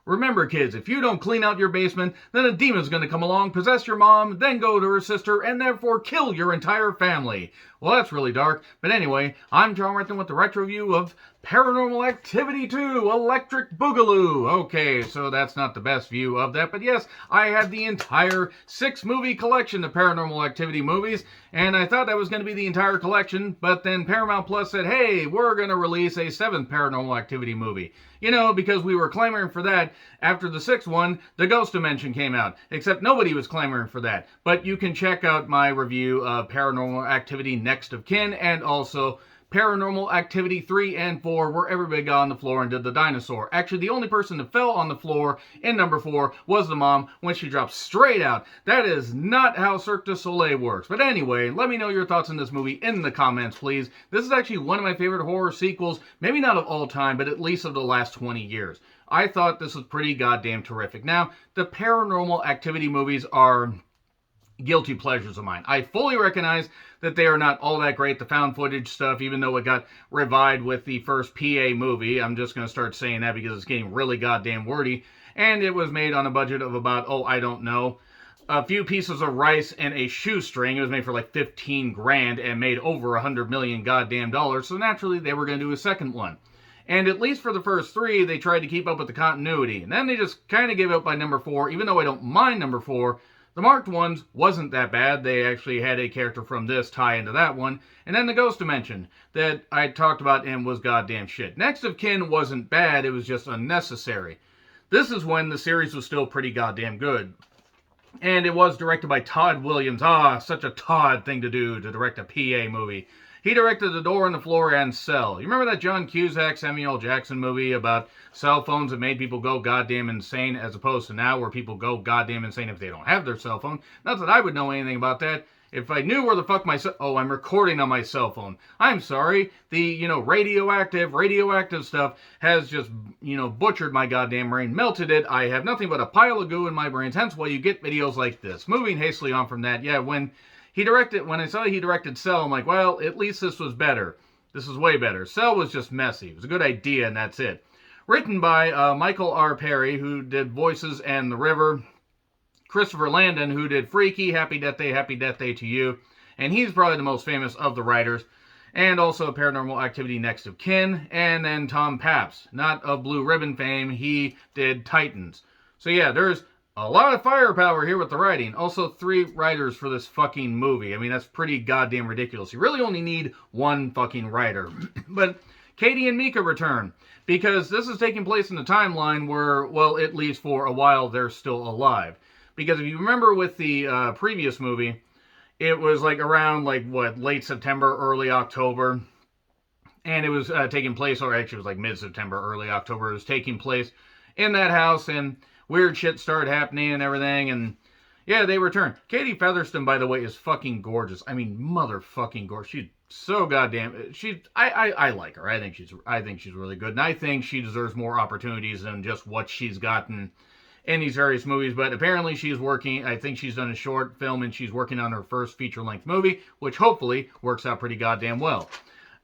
Remember, kids, if you don't clean out your basement, then a demon's gonna come along, possess your mom, then go to her sister, and therefore kill your entire family. Well, that's really dark. But anyway, I'm John Renton with the retro review of Paranormal Activity 2, Electric Boogaloo. Okay, so that's not the best view of that, but yes, I had the entire 6-movie collection of Paranormal Activity movies, and I thought that was going to be the entire collection, but then Paramount Plus said, hey, we're going to release a 7th Paranormal Activity movie. You know, because we were clamoring for that after the 6th one, The Ghost Dimension came out, except nobody was clamoring for that. But you can check out my review of Paranormal Activity Next of Kin, and also Paranormal Activity 3 and 4, where everybody got on the floor and did the dinosaur. Actually, the only person that fell on the floor in number 4 was the mom when she dropped straight out. That is not how Cirque du Soleil works. But anyway, let me know your thoughts on this movie in the comments, please. This is actually one of my favorite horror sequels, maybe not of all time, but at least of the last 20 years. I thought this was pretty goddamn terrific. Now, the Paranormal Activity movies are guilty pleasures of mine. I fully recognize that they are not all that great, the found footage stuff, even though it got revived with the first PA movie. I'm just going to start saying that because it's getting really goddamn wordy. And it was made on a budget of about, I don't know, a few pieces of rice and a shoestring. It was made for like 15 grand and made over 100 million goddamn dollars. So naturally, they were going to do a second one. And at least for the first 3, they tried to keep up with the continuity. And then they just kind of gave up by number 4, even though I don't mind number 4. The marked ones wasn't that bad. They actually had a character from this tie into that one. And then the Ghost Dimension that I talked about and was goddamn shit. Next of Kin wasn't bad. It was just unnecessary. This is when the series was still pretty goddamn good. And it was directed by Todd Williams. Such a Todd thing to do, to direct a PA movie. He directed The Door on the Floor and Cell. You remember that John Cusack, Samuel L. Jackson movie about cell phones that made people go goddamn insane, as opposed to now where people go goddamn insane if they don't have their cell phone? Not that I would know anything about that. If I knew where the fuck my I'm recording on my cell phone. I'm sorry. The, radioactive stuff has just, butchered my goddamn brain, melted it. I have nothing but a pile of goo in my brains, hence why you get videos like this. Moving hastily on from that, when I saw he directed Cell, I'm like, well, at least this was better. This is way better. Cell was just messy. It was a good idea, and that's it. Written by Michael R. Perry, who did Voices and The River. Christopher Landon, who did Freaky, Happy Death Day to You. And he's probably the most famous of the writers. And also Paranormal Activity Next of Kin. And then Tom Paps, not of Blue Ribbon fame. He did Titans. So yeah, there's a lot of firepower here with the writing. Also, 3 writers for this fucking movie. I mean, that's pretty goddamn ridiculous. You really only need 1 fucking writer. But Katie and Mika return, because this is taking place in the timeline where, well, at least for a while, they're still alive. Because if you remember with the previous movie, it was like around, late September, early October. And it was taking place, or actually it was like mid-September, early October. It was taking place in that house, and weird shit started happening and everything, and yeah, they return. Katie Featherston, by the way, is fucking gorgeous. I mean, motherfucking gorgeous. She's so goddamn. I like her. I think she's really good, and I think she deserves more opportunities than just what she's gotten in these various movies. But apparently, she's working. I think she's done a short film, and she's working on her first feature-length movie, which hopefully works out pretty goddamn well.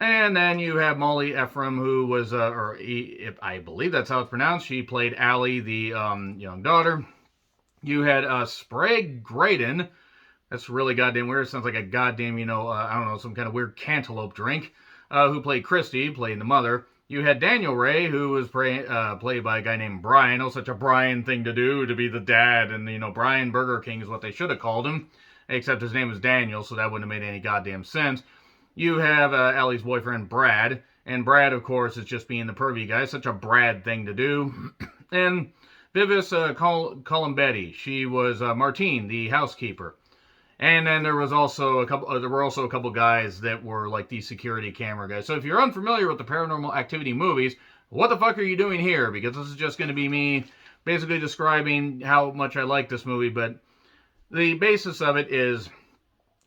And then you have Molly Ephraim, who was, I believe that's how it's pronounced. She played Allie, the young daughter. You had Sprague Graydon. That's really goddamn weird. Sounds like a goddamn, I don't know, some kind of weird cantaloupe drink. Who played Christy, playing the mother. You had Daniel Ray, who was played by a guy named Brian. Oh, such a Brian thing to do, to be the dad. And, Brian Burger King is what they should have called him. Except his name was Daniel, so that wouldn't have made any goddamn sense. You have Allie's boyfriend, Brad. And Brad, of course, is just being the pervy guy. Such a Brad thing to do. And Vivis Colombetti. She was Martine, the housekeeper. And then there were also a couple guys that were like the security camera guys. So if you're unfamiliar with the Paranormal Activity movies, what the fuck are you doing here? Because this is just going to be me basically describing how much I like this movie. But the basis of it is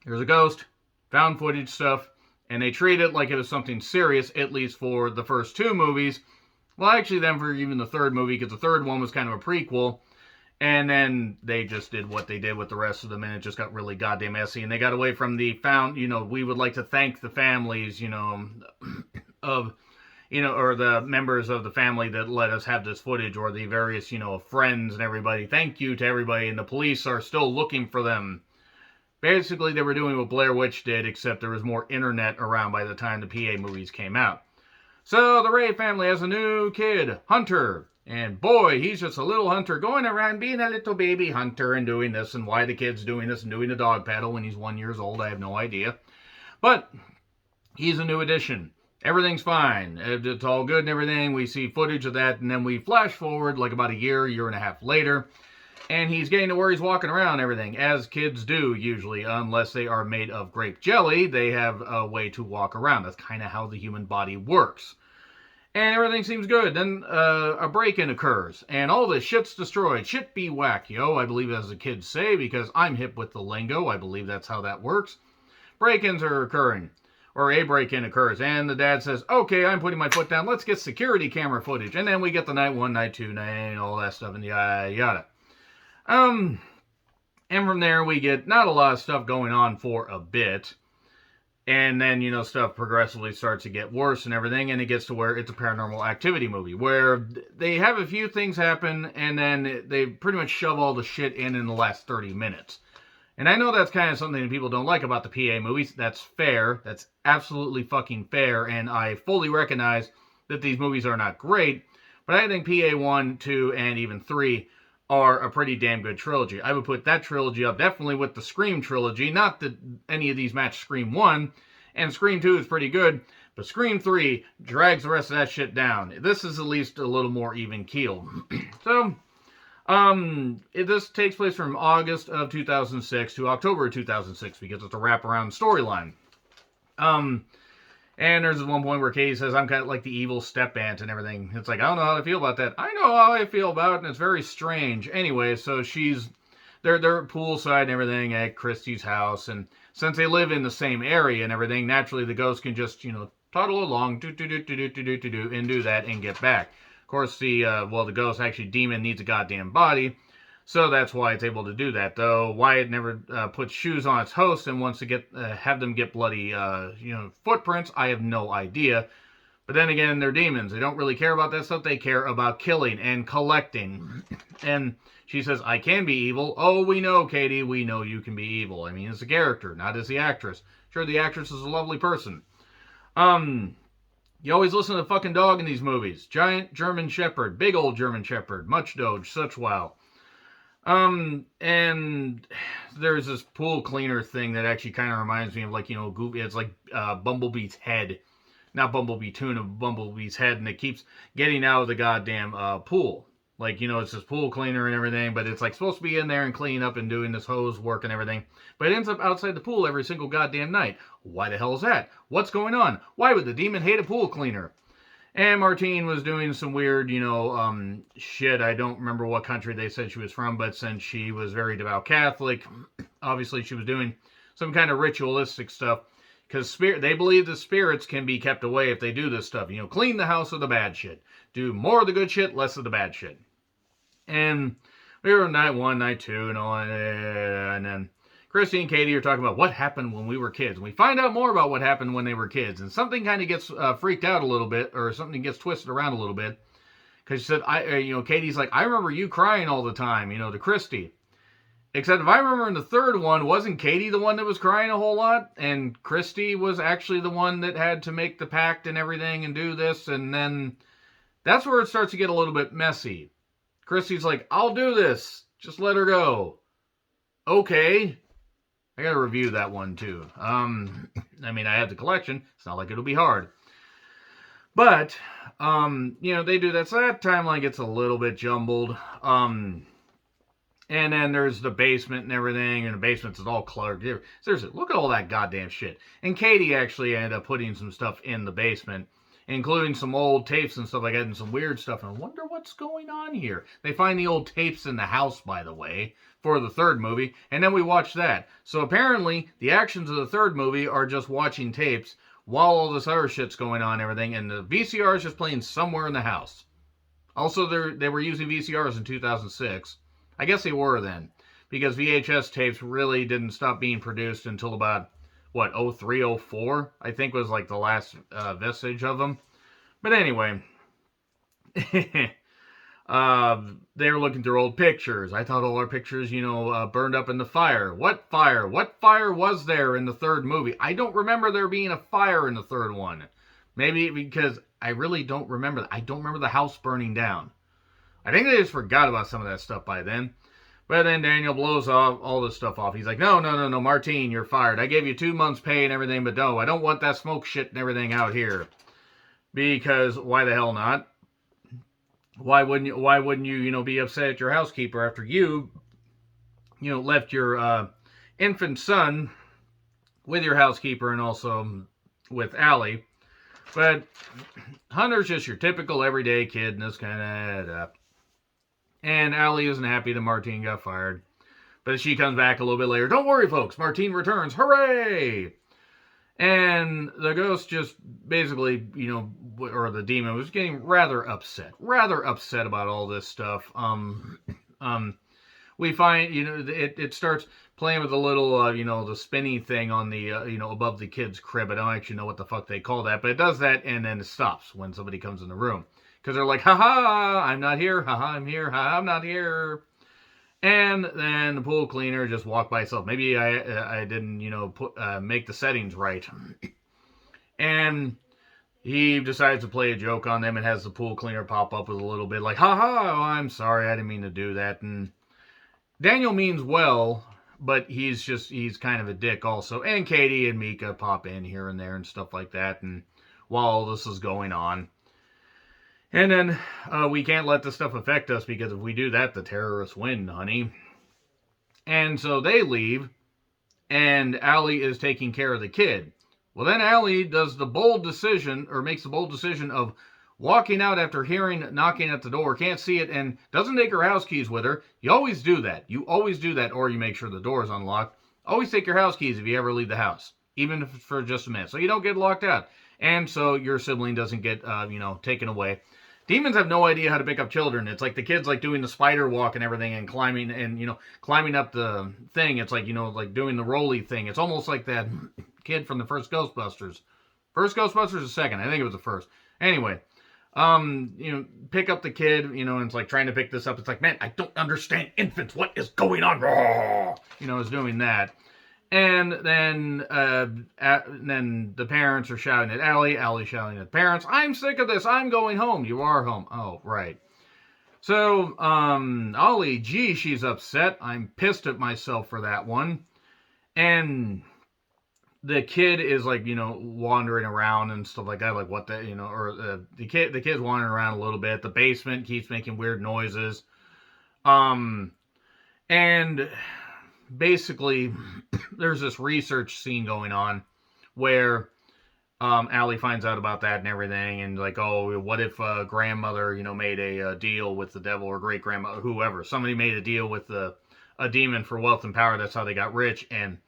there's a ghost, found footage stuff, and they treat it like it was something serious, at least for the first 2 movies. Well, actually, then for even the 3rd movie, because the 3rd one was kind of a prequel. And then they just did what they did with the rest of them, and it just got really goddamn messy. And they got away from the we would like to thank the families, of or the members of the family that let us have this footage, or the various, friends and everybody. Thank you to everybody, and the police are still looking for them. Basically, they were doing what Blair Witch did, except there was more internet around by the time the PA movies came out. So the Ray family has a new kid, Hunter. And boy, he's just a little hunter going around being a little baby hunter and doing this. And why the kid's doing this and doing the dog paddle when he's 1 year old, I have no idea. But he's a new addition. Everything's fine. It's all good and everything. We see footage of that, and then we flash forward like about a year and a half later. And he's getting to where he's walking around and everything, as kids do usually, unless they are made of grape jelly. They have a way to walk around. That's kind of how the human body works. And everything seems good. Then a break-in occurs, and all this shit's destroyed. Shit be whack, yo, I believe as the kids say, because I'm hip with the lingo. I believe that's how that works. Break-ins are occurring, or a break-in occurs, and the dad says, okay, I'm putting my foot down. Let's get security camera footage. And then we get the night 1, night 2, night, all that stuff, and yada, yada. And from there we get not a lot of stuff going on for a bit. And then, stuff progressively starts to get worse and everything, and it gets to where it's a Paranormal Activity movie, where they have a few things happen, and then they pretty much shove all the shit in the last 30 minutes. And I know that's kind of something that people don't like about the PA movies. That's fair. That's absolutely fucking fair, and I fully recognize that these movies are not great, but I think PA 1, 2, and even 3 are a pretty damn good trilogy. I would put that trilogy up definitely with the Scream trilogy. Not that any of these match Scream 1, and Scream 2 is pretty good, but Scream 3 drags the rest of that shit down. This is at least a little more even-keeled. So, this takes place from August of 2006 to October of 2006, because it's a wraparound storyline. And there's one point where Katie says, I'm kind of like the evil step aunt and everything. It's like, I don't know how to feel about that. I know how I feel about it, and it's very strange. Anyway, so they're poolside and everything at Christie's house, and since they live in the same area and everything, naturally the ghost can just, toddle along, and do that and get back. Of course, the ghost, actually, demon, needs a goddamn body. So that's why it's able to do that. Though Wyatt never puts shoes on its host and wants to have them get bloody, footprints. I have no idea. But then again, they're demons. They don't really care about that stuff. They care about killing and collecting. And she says, I can be evil. Oh, we know, Katie. We know you can be evil. I mean, as a character, not as the actress. Sure, the actress is a lovely person. You always listen to the fucking dog in these movies. Giant German Shepherd. Big old German Shepherd. Much doge. Such wow. And there's this pool cleaner thing that actually kind of reminds me of, like, Goofy. It's like Bumblebee's head. Not Bumblebee Tuna, but Bumblebee's head, and it keeps getting out of the goddamn pool. Like, it's this pool cleaner and everything, but it's like supposed to be in there and cleaning up and doing this hose work and everything. But it ends up outside the pool every single goddamn night. Why the hell is that? What's going on? Why would the demon hate a pool cleaner? And Martine was doing some weird, shit. I don't remember what country they said she was from, but since she was very devout Catholic, obviously she was doing some kind of ritualistic stuff. Because they believe the spirits can be kept away if they do this stuff. Clean the house of the bad shit. Do more of the good shit, less of the bad shit. And we were night 1, night 2, and all that. And then Christy and Katie are talking about what happened when we were kids. And we find out more about what happened when they were kids. And something kind of gets freaked out a little bit, or something gets twisted around a little bit. Because she said, Katie's like, I remember you crying all the time, to Christy. Except if I remember in the third one, wasn't Katie the one that was crying a whole lot? And Christy was actually the one that had to make the pact and everything and do this. And then that's where it starts to get a little bit messy. Christy's like, I'll do this. Just let her go. Okay. I gotta review that one too. I have the collection. It's not like it'll be hard. But, they do that. So that timeline gets a little bit jumbled. And then there's the basement and everything, and the basement's all cluttered. Seriously, look at all that goddamn shit. And Katie actually ended up putting some stuff in the basement, including some old tapes and stuff like that, and some weird stuff. And I wonder what's going on here. They find the old tapes in the house, by the way, for the third movie, and then we watch that. So apparently, the actions of the third movie are just watching tapes while all this other shit's going on and everything, and the VCR is just playing somewhere in the house. Also, they were using VCRs in 2006. I guess they were then, because VHS tapes really didn't stop being produced until about, 03, 04, I think was like the last vestige of them. But anyway, they were looking through old pictures. I thought all our pictures, burned up in the fire. What fire? What fire was there in the third movie? I don't remember there being a fire in the third one. Maybe because I really don't remember. I don't remember the house burning down. I think they just forgot about some of that stuff by then. But then Daniel blows off all this stuff off. He's like, no, Martine, you're fired. I gave you 2 months pay and everything, but no, I don't want that smoke shit and everything out here. Because why the hell not? Why wouldn't you, be upset at your housekeeper after you left your infant son with your housekeeper and also with Allie. But Hunter's just your typical everyday kid and this kind of and Allie isn't happy that Martine got fired. But she comes back a little bit later. Don't worry, folks. Martine returns. Hooray! And the ghost just basically, or the demon was getting rather upset about all this stuff. We find, it starts playing with a little, the spinny thing on the, above the kid's crib. I don't actually know what the fuck they call that, but it does that and then it stops when somebody comes in the room. Because they're like, haha, I'm not here, haha, I'm here, haha, I'm not here. And then the pool cleaner just walked by itself. Maybe I didn't, make the settings right. And he decides to play a joke on them and has the pool cleaner pop up with a little bit like, haha, oh, I'm sorry, I didn't mean to do that. And Daniel means well, but he's kind of a dick also. And Katie and Mika pop in here and there and stuff like that. And while all this is going on. And then we can't let this stuff affect us because if we do that, the terrorists win, honey. And so they leave, and Allie is taking care of the kid. Well, then Allie does the bold decision, or makes the bold decision of walking out after hearing knocking at the door, can't see it, and doesn't take her house keys with her. You always do that. You always do that, or you make sure the door is unlocked. Always take your house keys if you ever leave the house, even if it's for just a minute, so you don't get locked out. And so your sibling doesn't get, taken away. Demons have no idea how to pick up children. It's like the kids like doing the spider walk and everything and climbing up the thing. It's like, like doing the rolly thing. It's almost like that kid from the first Ghostbusters. First Ghostbusters or second? I think it was the first. Anyway, pick up the kid, and it's like trying to pick this up. It's like, man, I don't understand infants. What is going on? Is doing that. And then the parents are shouting at Allie. Allie shouting at parents. I'm sick of this. I'm going home. You are home. Oh, right. So, Ollie, gee, she's upset. I'm pissed at myself for that one. And the kid is like, wandering around and stuff like that. Like what the kid's wandering around a little bit. The basement keeps making weird noises. And basically, there's this research scene going on where Allie finds out about that and everything, and like, oh, what if grandmother, made a deal with the devil, or great grandmother, whoever, somebody made a deal with a demon for wealth and power. That's how they got rich. And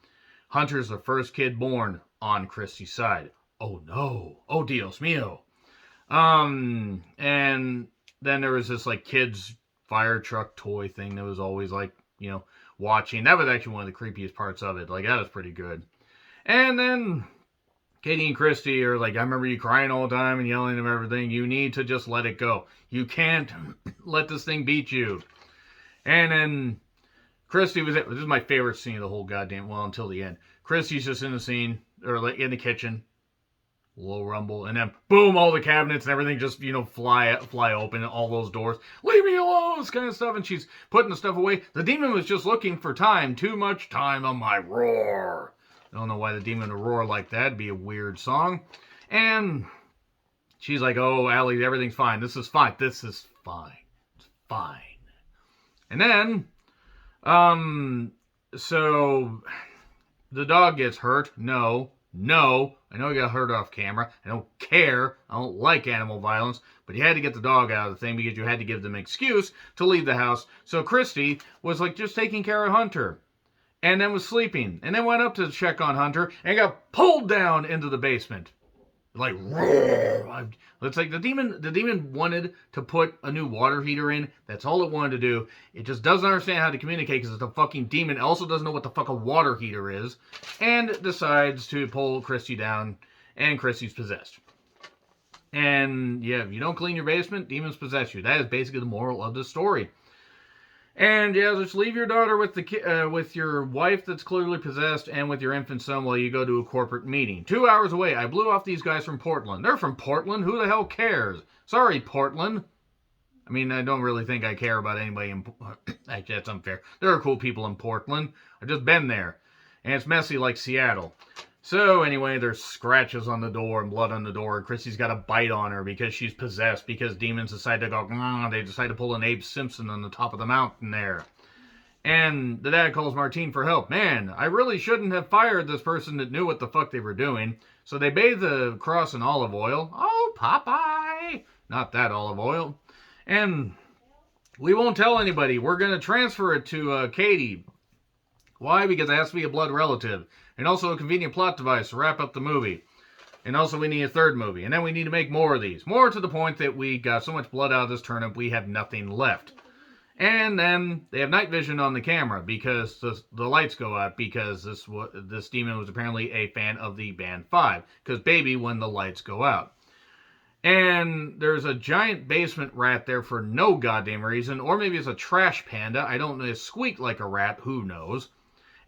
Hunter's the first kid born on Christie's side. Oh no! Oh Dios mío! And then there was this like kids fire truck toy thing that was always like, watching. That was actually one of the creepiest parts of it. Like, that was pretty good. And then Katie and Christy are like, I remember you crying all the time and yelling and everything. You need to just let it go. You can't let this thing beat you. And then Christy this is my favorite scene of the whole goddamn, well, until the end. Christy's just in the scene, or like in the kitchen. A little rumble, and then boom, all the cabinets and everything just, fly open, all those doors. Leave me alone, this kind of stuff. And she's putting the stuff away. The demon was just looking for time. Too much time on my roar. I don't know why the demon would roar like that. It'd be a weird song. And she's like, oh, Allie, everything's fine. This is fine. This is fine. It's fine. And then, so the dog gets hurt. No, I know he got hurt off camera. I don't care. I don't like animal violence. But you had to get the dog out of the thing because you had to give them an excuse to leave the house. So Christy was like just taking care of Hunter. And then was sleeping. And then went up to check on Hunter and got pulled down into the basement. Like, roar. It's like the demon wanted to put a new water heater in. That's all it wanted to do. It just doesn't understand how to communicate because it's a fucking demon. It also doesn't know what the fuck a water heater is. And decides to pull Christy down. And Christy's possessed. And yeah, if you don't clean your basement, demons possess you. That is basically the moral of the story. And yeah, just leave your daughter with with your wife that's clearly possessed and with your infant son while you go to a corporate meeting. 2 hours away, I blew off these guys from Portland. They're from Portland. Who the hell cares? Sorry, Portland. I mean, I don't really think I care about anybody in... Actually, that's unfair. There are cool people in Portland. I've just been there. And it's messy like Seattle. So, anyway, there's scratches on the door and blood on the door. Chrissy's got a bite on her because she's possessed. Because demons decide to go... They decide to pull an Abe Simpson on the top of the mountain there. And the dad calls Martine for help. Man, I really shouldn't have fired this person that knew what the fuck they were doing. So they bathe the cross in olive oil. Oh, Popeye! Not that olive oil. And we won't tell anybody. We're going to transfer it to Katie. Why? Because it has to be a blood relative. And also a convenient plot device to wrap up the movie. And also we need a third movie. And then we need to make more of these. More to the point that we got so much blood out of this turnip, we have nothing left. And then they have night vision on the camera because the lights go out because this demon was apparently a fan of the band 5. Because baby, when the lights go out. And there's a giant basement rat there for no goddamn reason. Or maybe it's a trash panda. I don't know. It squeaked like a rat. Who knows?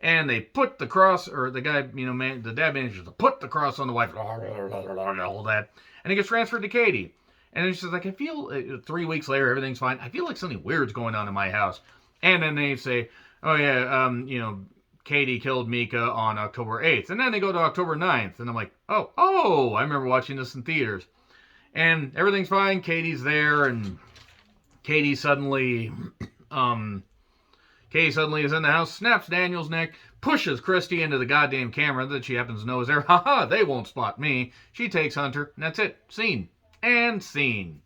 And they put the cross, or the guy, the dad manages to put the cross on the wife. All that. And it gets transferred to Katie. And then she's like, I feel, 3 weeks later, everything's fine. I feel like something weird's going on in my house. And then they say, oh yeah, Katie killed Mika on October 8th. And then they go to October 9th. And I'm like, oh, I remember watching this in theaters. And everything's fine. Katie's there, and Katie suddenly is in the house, snaps Daniel's neck, pushes Christy into the goddamn camera that she happens to know is there. Haha, they won't spot me. She takes Hunter, and that's it. Scene. And scene.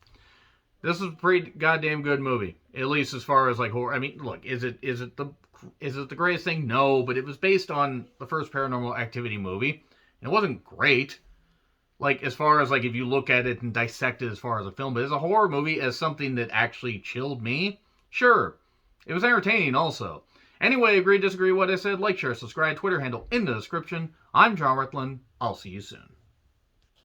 This is a pretty goddamn good movie. At least as far as like horror. I mean, look, is it the greatest thing? No, but it was based on the first Paranormal Activity movie. And it wasn't great. Like, as far as, like, if you look at it and dissect it as far as a film, but as a horror movie, as something that actually chilled me, sure. It was entertaining also. Anyway, agree, disagree with what I said, like, share, subscribe, Twitter handle in the description. I'm John Rutland. I'll see you soon.